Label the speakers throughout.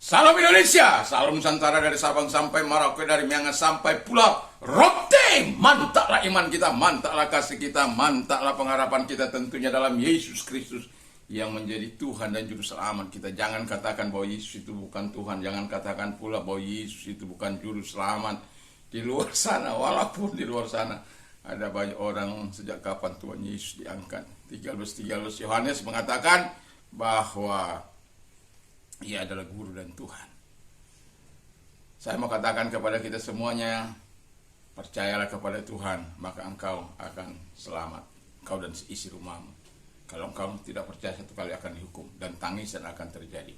Speaker 1: Salam Indonesia, salam Nusantara dari Sabang sampai Merauke, dari Miangas sampai Pulau Rote. Mantaplah iman kita, mantaplah kasih kita, mantaplah pengharapan kita tentunya dalam Yesus Kristus yang menjadi Tuhan dan Juru Selamat kita. Jangan katakan bahwa Yesus itu bukan Tuhan, jangan katakan pula bahwa Yesus itu bukan Juru Selamat. Di luar sana, walaupun di luar sana ada banyak orang, sejak kapan Tuhan Yesus diangkat. 13 Yohanes mengatakan bahwa Ia adalah guru dan Tuhan. Saya mau katakan kepada kita semuanya, percayalah kepada Tuhan, maka engkau akan selamat, engkau dan seisi rumahmu. Kalau engkau tidak percaya, satu kali akan dihukum dan tangisan akan terjadi.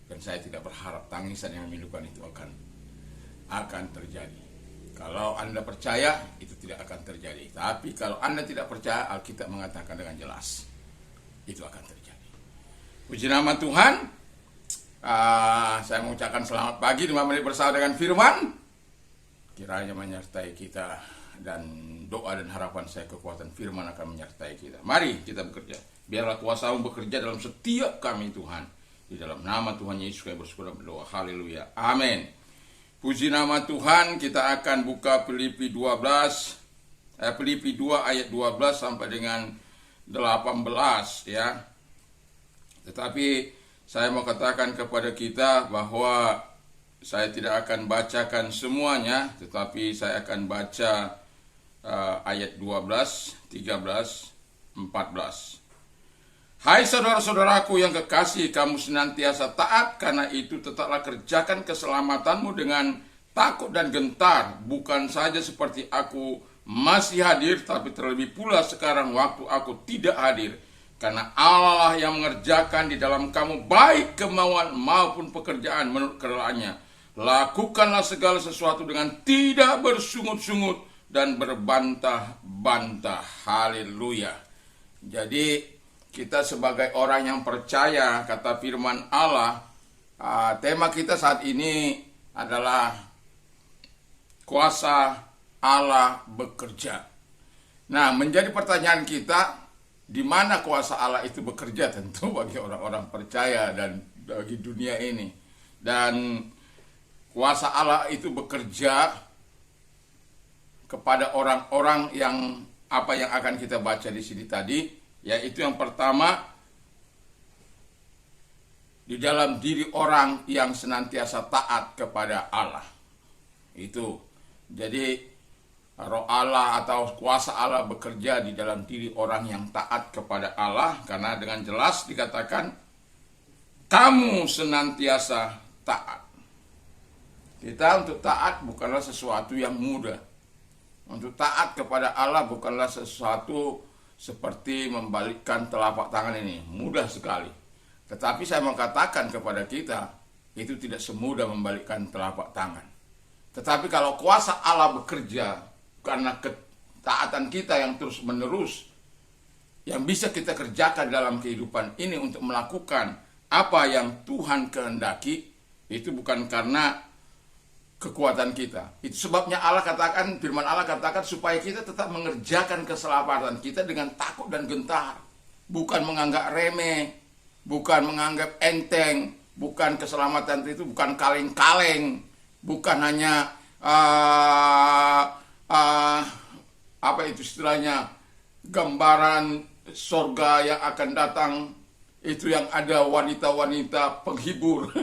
Speaker 1: Dan saya tidak berharap tangisan yang memilukan itu akan terjadi. Kalau Anda percaya, itu tidak akan terjadi. Tapi kalau Anda tidak percaya, Alkitab mengatakan dengan jelas, itu akan terjadi. Puji nama Tuhan. Saya mengucapkan selamat pagi 5 menit bersama dengan firman. Kiranya menyertai kita, dan doa dan harapan saya kekuatan firman akan menyertai kita. Mari kita bekerja. Biarlah kuasa-Mu bekerja dalam setiap kami Tuhan. Di dalam nama Tuhan Yesus kami bersyukur dan berdoa. Haleluya. Amin. Puji nama Tuhan. Kita akan buka Filipi 2 ayat 12 sampai dengan 18 ya. Tetapi saya mau katakan kepada kita bahwa saya tidak akan bacakan semuanya, tetapi saya akan baca ayat 12, 13, 14. Hai saudara-saudaraku yang kekasih, kamu senantiasa taat, karena itu tetaplah kerjakan keselamatanmu dengan takut dan gentar, bukan saja seperti aku masih hadir, tapi terlebih pula sekarang waktu aku tidak hadir. Karena Allah lah yang mengerjakan di dalam kamu baik kemauan maupun pekerjaan menurut kerelaannya. Lakukanlah segala sesuatu dengan tidak bersungut-sungut dan berbantah-bantah. Haleluya. Jadi kita sebagai orang yang percaya, kata firman Allah, tema kita saat ini adalah kuasa Allah bekerja. Nah, menjadi pertanyaan kita, di mana kuasa Allah itu bekerja? Tentu bagi orang-orang percaya dan bagi dunia ini. Dan kuasa Allah itu bekerja kepada orang-orang yang apa yang akan kita baca di sini tadi, yaitu yang pertama, di dalam diri orang yang senantiasa taat kepada Allah. Itu. Jadi Roh Allah atau kuasa Allah bekerja di dalam diri orang yang taat kepada Allah, karena dengan jelas dikatakan kamu senantiasa taat. Kita untuk taat bukanlah sesuatu yang mudah. Untuk taat kepada Allah bukanlah sesuatu seperti membalikkan telapak tangan ini, mudah sekali. Tetapi saya mau katakan kepada kita, itu tidak semudah membalikkan telapak tangan. Tetapi kalau kuasa Allah bekerja karena ketaatan kita yang terus menerus, yang bisa kita kerjakan dalam kehidupan ini untuk melakukan apa yang Tuhan kehendaki, itu bukan karena kekuatan kita. Itu sebabnya Allah katakan, firman Allah katakan, supaya kita tetap mengerjakan keselamatan kita dengan takut dan gentar. Bukan menganggap remeh, bukan menganggap enteng, bukan keselamatan itu bukan kaleng-kaleng, bukan hanya apa itu istilahnya, gambaran sorga yang akan datang, itu yang ada wanita-wanita penghibur.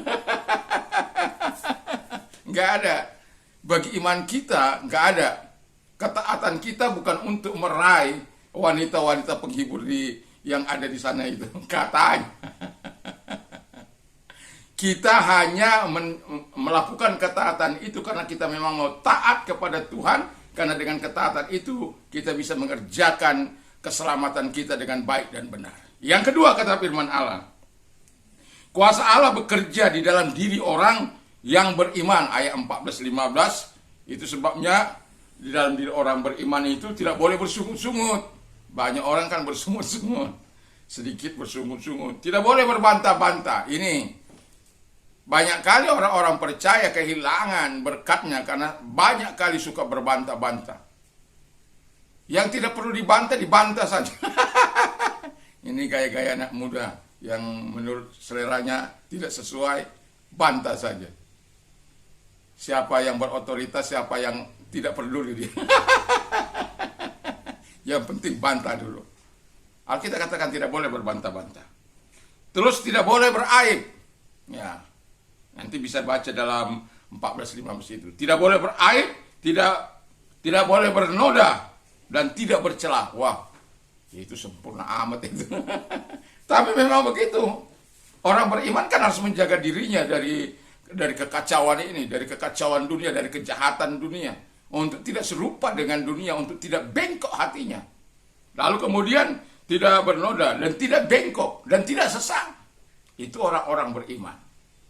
Speaker 1: Nggak ada. Bagi iman kita nggak ada. Ketaatan kita bukan untuk meraih wanita-wanita penghibur yang ada di sana itu, katanya. Kita hanya melakukan ketaatan itu karena kita memang mau taat kepada Tuhan, karena dengan ketaatan itu kita bisa mengerjakan keselamatan kita dengan baik dan benar. Yang kedua, kata firman Allah, kuasa Allah bekerja di dalam diri orang yang beriman, ayat 14-15. Itu sebabnya di dalam diri orang beriman itu tidak boleh bersungut-sungut. Banyak orang kan bersungut-sungut, sedikit bersungut-sungut, tidak boleh berbantah-bantah. Ini banyak kali orang-orang percaya kehilangan berkatnya karena banyak kali suka berbantah-bantah. Yang tidak perlu dibantah, dibantah saja. Ini gaya-gaya anak muda yang menurut seleranya tidak sesuai, bantah saja. Siapa yang berotoritas, siapa yang tidak peduli dia. Yang penting bantah dulu. Alkitab katakan tidak boleh berbantah-bantah. Terus tidak boleh beraib. Ya, nanti bisa baca dalam 14:15 itu. Tidak boleh beraib, tidak boleh bernoda, dan tidak bercela. Wah, itu sempurna amat itu. Tapi memang begitu. Orang beriman kan harus menjaga dirinya dari kekacauan ini, dari kekacauan dunia, dari kejahatan dunia, untuk tidak serupa dengan dunia, untuk tidak bengkok hatinya. Lalu kemudian tidak bernoda dan tidak bengkok dan tidak sesat. Itu orang-orang beriman.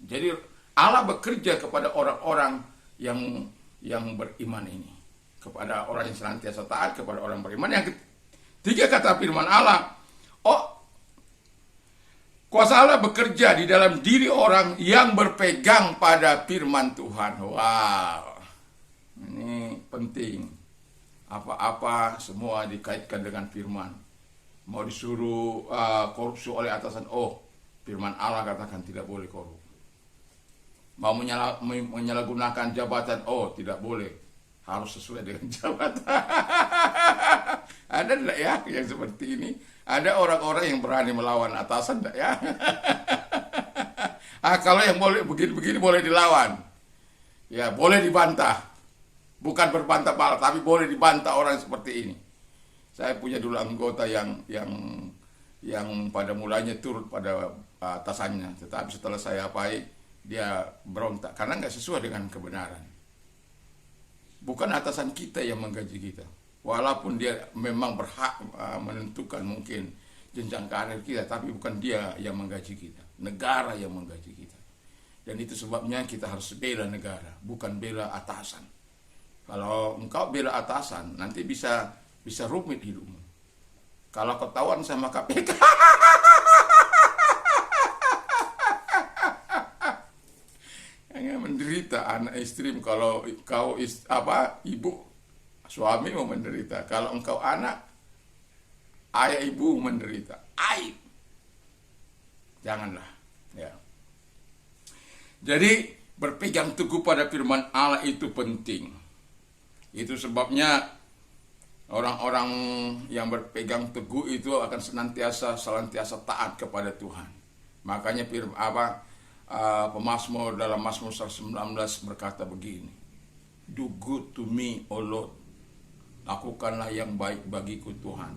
Speaker 1: Jadi Allah bekerja kepada orang-orang yang beriman ini, kepada orang yang senantiasa taat, kepada orang beriman. Yang ketiga kata firman Allah, kuasa Allah bekerja di dalam diri orang yang berpegang pada firman Tuhan. Wow, ini penting. Apa-apa semua dikaitkan dengan firman. Mau disuruh korupsi oleh atasan, firman Allah katakan tidak boleh korup. Mau menyalahgunakan jabatan, tidak boleh. Harus sesuai dengan jabatan. Ada tidak ya yang seperti ini? Ada orang-orang yang berani melawan atasan tidak ya? Kalau yang boleh begini-begini boleh dilawan. Ya, boleh dibantah. Bukan berbantah-bantah, tapi boleh dibantah orang seperti ini. Saya punya dulu anggota yang pada mulanya turut pada atasannya, tetapi setelah saya apai, dia berontak karena nggak sesuai dengan kebenaran. Bukan atasan kita yang menggaji kita, walaupun dia memang berhak menentukan mungkin jenjang karir kita, tapi bukan dia yang menggaji kita, negara yang menggaji kita. Dan itu sebabnya kita harus bela negara, bukan bela atasan. Kalau engkau bela atasan, nanti bisa rumit hidupmu. Kalau ketahuan sama KPK, menderita anak istri. Kalau kau ibu, suami mau menderita. Kalau engkau anak, ayah ibu menderita. Aib. Janganlah. Ya. Jadi berpegang teguh pada firman Allah itu penting. Itu sebabnya orang-orang yang berpegang teguh itu akan senantiasa taat kepada Tuhan. Makanya pemazmur dalam Mazmur 119 berkata begini, "Do good to me, O Lord. Lakukanlah yang baik bagiku Tuhan.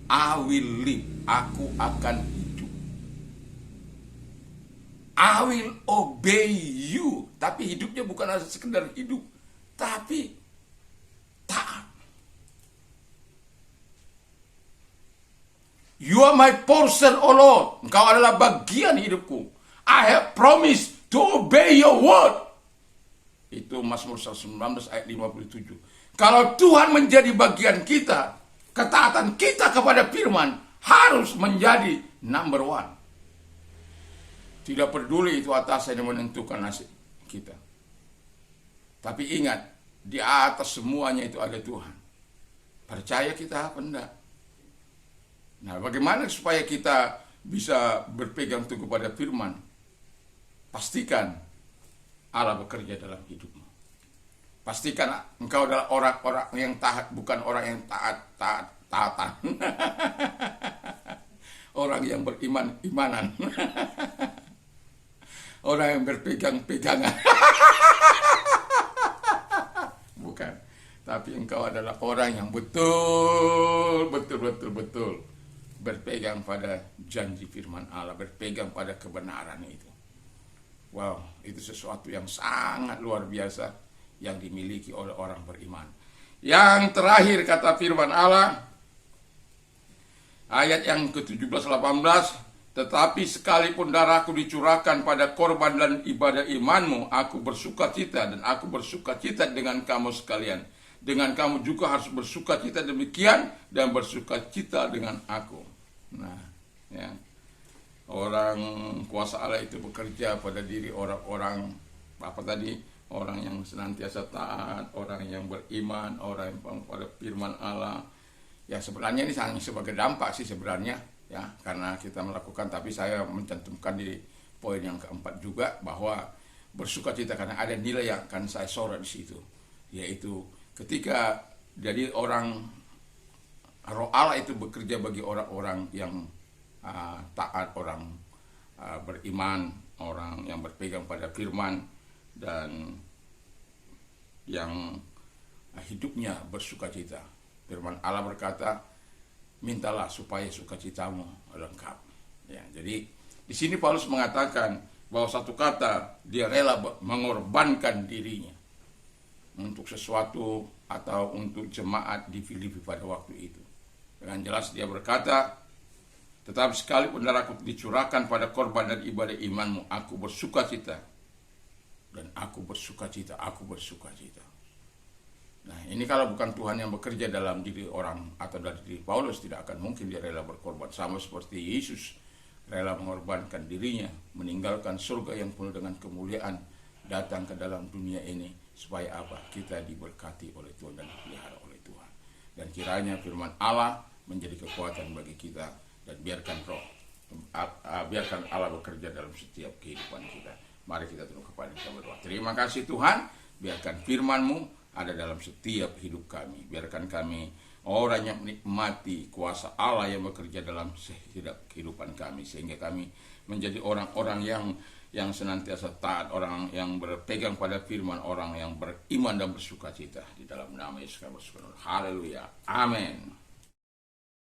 Speaker 1: I will live, aku akan hidup. I will obey you." Tapi hidupnya bukan hanya sekedar hidup, tapi taat. You are my portion, O Lord. Engkau adalah bagian hidupku. I have promised to obey your word. Itu Mazmur 119 ayat 57. Kalau Tuhan menjadi bagian kita, ketaatan kita kepada firman harus menjadi number one. Tidak peduli itu atasan yang menentukan nasib kita. Tapi ingat, di atas semuanya itu ada Tuhan. Percaya kita apa enggak? Nah, bagaimana supaya kita bisa berpegang teguh pada firman? Pastikan Allah bekerja dalam hidupmu. Pastikan engkau adalah orang-orang yang taat, bukan orang yang taatan. Orang yang beriman-imanan. Orang yang berpegang-pegangan. Bukan. Tapi engkau adalah orang yang betul berpegang pada janji firman Allah, berpegang pada kebenaran itu. Wow, itu sesuatu yang sangat luar biasa yang dimiliki oleh orang beriman. Yang terakhir kata firman Allah, ayat yang ke-17-18, "Tetapi sekalipun darahku dicurahkan pada korban dan ibadah imanmu, aku bersukacita, dan aku bersukacita dengan kamu sekalian. Dengan kamu juga harus bersukacita demikian, dan bersukacita dengan aku." Nah, ya. Orang kuasa Allah itu bekerja pada diri orang-orang orang yang senantiasa taat, orang yang beriman, orang yang pada firman Allah. Ya, sebenarnya ini hanya sebagai dampak sih sebenarnya, ya, karena kita melakukan. Tapi saya mencantumkan di poin yang keempat juga bahwa bersukacita karena ada nilai yang akan saya sorot di situ, yaitu ketika jadi orang Roh Allah itu bekerja bagi orang-orang yang taat, orang beriman, orang yang berpegang pada firman dan yang hidupnya bersukacita. Firman Allah berkata, mintalah supaya sukacitamu lengkap. Ya, jadi di sini Paulus mengatakan bahwa satu kata, dia rela mengorbankan dirinya untuk sesuatu atau untuk jemaat di Filipi pada waktu itu. Dengan jelas dia berkata, tetapi sekalipun darahku dicurahkan pada korban dan ibadah imanmu, aku bersukacita. Dan aku bersukacita, aku bersukacita. Nah, ini kalau bukan Tuhan yang bekerja dalam diri orang atau dari diri Paulus, tidak akan mungkin dia rela berkorban. Sama seperti Yesus rela mengorbankan dirinya, meninggalkan surga yang penuh dengan kemuliaan, datang ke dalam dunia ini supaya apa? Kita diberkati oleh Tuhan dan dipelihara oleh Tuhan. Dan kiranya firman Allah menjadi kekuatan bagi kita, dan biarkan Allah bekerja dalam setiap kehidupan kita. Mari kita tunduk kepada kita berdoa. Terima kasih Tuhan, biarkan firman-Mu ada dalam setiap hidup kami. Biarkan kami orang yang menikmati kuasa Allah yang bekerja dalam setiap kehidupan kami, sehingga kami menjadi orang-orang yang senantiasa taat, orang yang berpegang pada firman, orang yang beriman dan bersukacita. Di dalam nama Yesus kami bersyukur. Haleluya. Amin.